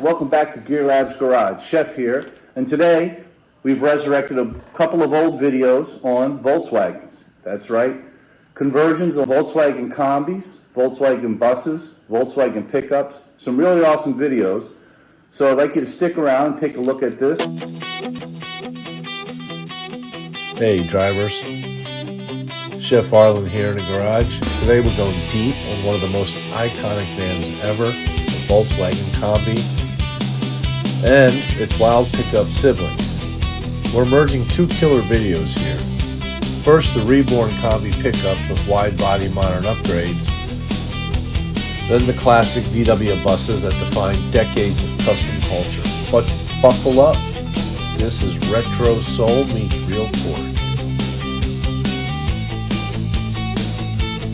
welcome back to Gear Lab's Garage. Chef here, and today we've resurrected a couple of old videos on Volkswagens. That's right, conversions of Volkswagen Kombis, Volkswagen buses, Volkswagen pickups, some really awesome videos. So I'd like you to stick around and take a look at this. Hey drivers, Chef Arlin here in the garage. Today we're going deep on one of the most iconic vans ever, the Volkswagen Kombi, and its wild pickup sibling. We're merging two killer videos here. First, the Reborn Kombi pickups with wide body modern upgrades, then the classic VW buses that define decades of custom culture. But buckle up, this is retro soul meets real torque.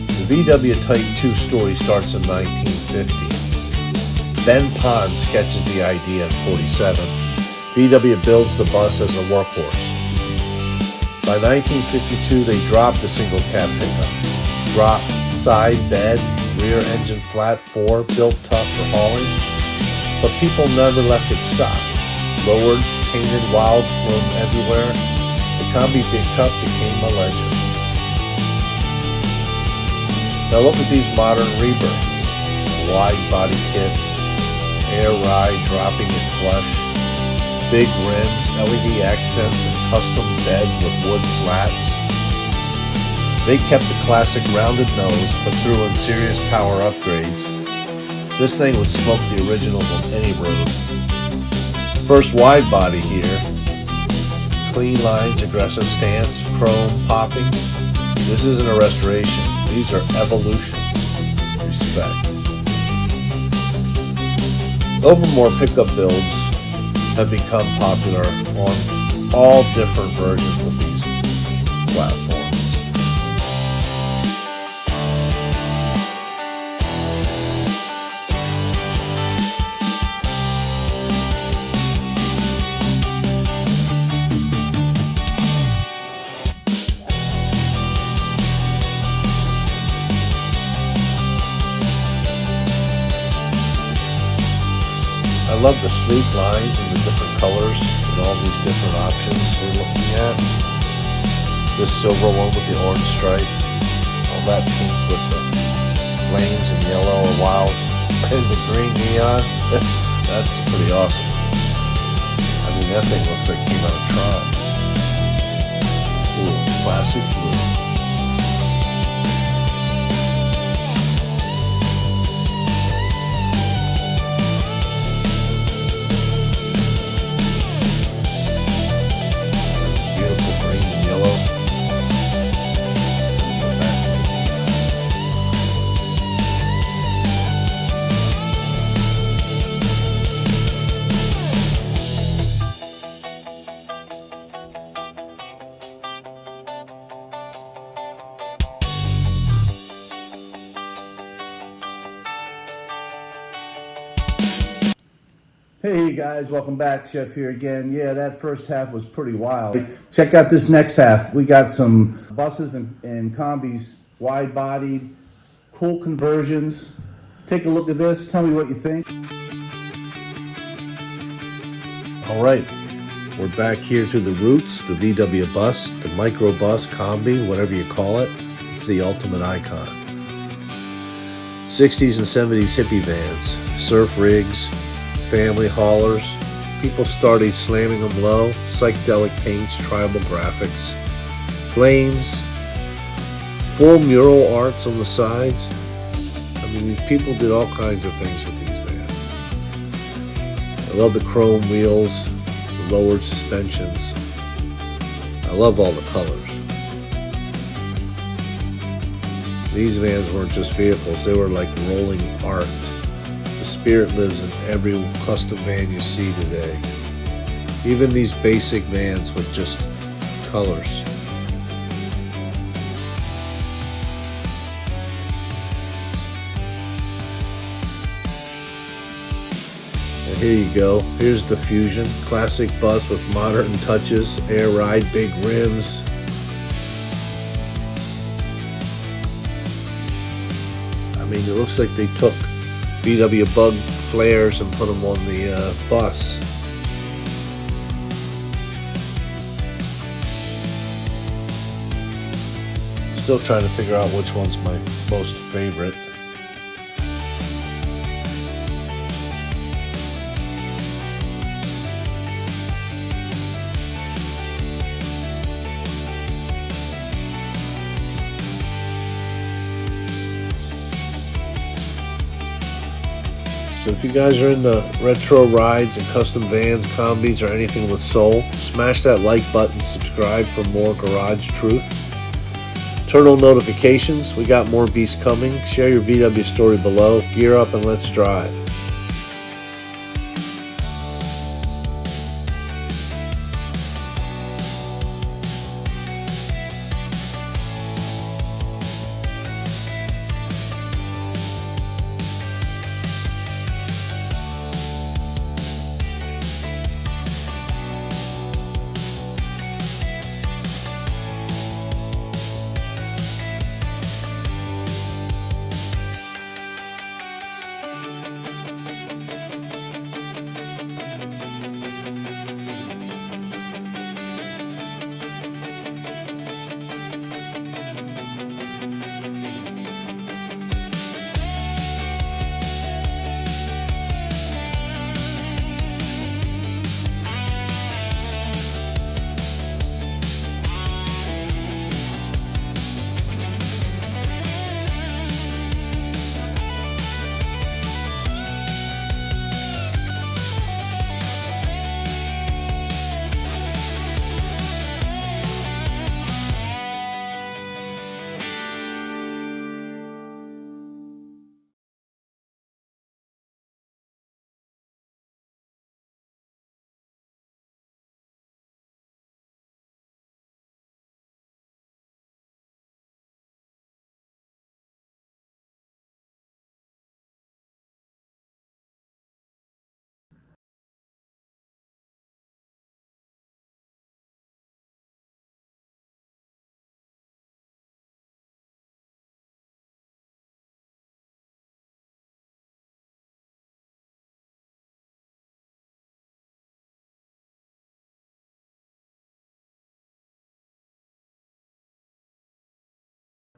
The VW Type 2 story starts in 1950. Ben Pond sketches the idea in 47. VW builds the bus as a workhorse. By 1952, they dropped the single cab pickup. Drop, side, bed, rear engine flat 4, built tough for hauling. But people never left it stock. Lowered, painted, wild room everywhere, the Kombi Pickup became a legend. Now look at these modern rebirths. Wide body kits, air ride dropping in flush, big rims, LED accents, and custom beds with wood slats. They kept the classic rounded nose, but threw in serious power upgrades. This thing would smoke the originals on any road. First wide body here. Clean lines, aggressive stance, chrome popping. This isn't a restoration. These are evolutions. Respect. Overmore pickup builds have become popular on all different versions of these platforms. I love the sleek lines and the different colors and all these different options we're looking at. This silver one with the orange stripe, all that pink with the flames and yellow or wild, and the green neon. That's pretty awesome. I mean, that thing looks like it came out of Tron. Ooh, classic blue. Hey guys, welcome back. Chef here again. Yeah, that first half was pretty wild. Check out this next half. We got some buses and Kombis, wide-bodied, cool conversions. Take a look at this. Tell me what you think. All right, we're back here to the roots, the VW bus, the microbus, Kombi, whatever you call it. It's the ultimate icon. 60s and 70s hippie vans, surf rigs, family haulers. People started slamming them low. Psychedelic paints, tribal graphics, flames, full mural arts on the sides. I mean, these people did all kinds of things with these vans. I love the chrome wheels, the lowered suspensions. I love all the colors. These vans weren't just vehicles, they were like rolling art. The spirit lives in every custom van you see today. Even these basic vans with just colors. And here you go. Here's the Fusion. Classic bus with modern touches. Air ride, big rims. I mean, it looks like they took VW bug flares and put them on the bus. Still trying to figure out which one's my most favorite. So if you guys are into retro rides and custom vans, combis, or anything with soul, smash that like button, subscribe for more garage truth. Turn on notifications, we got more beasts coming. Share your VW story below. Gear up and let's drive.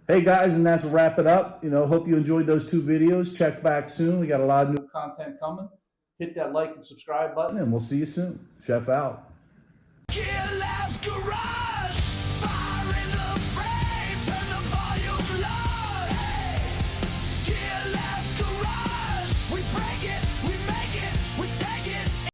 Hey guys, and that's a wrap it up. Hope you enjoyed those 2 videos. Check back soon. We got a lot of new content coming. Hit that like and subscribe button, and we'll see you soon. Chef out.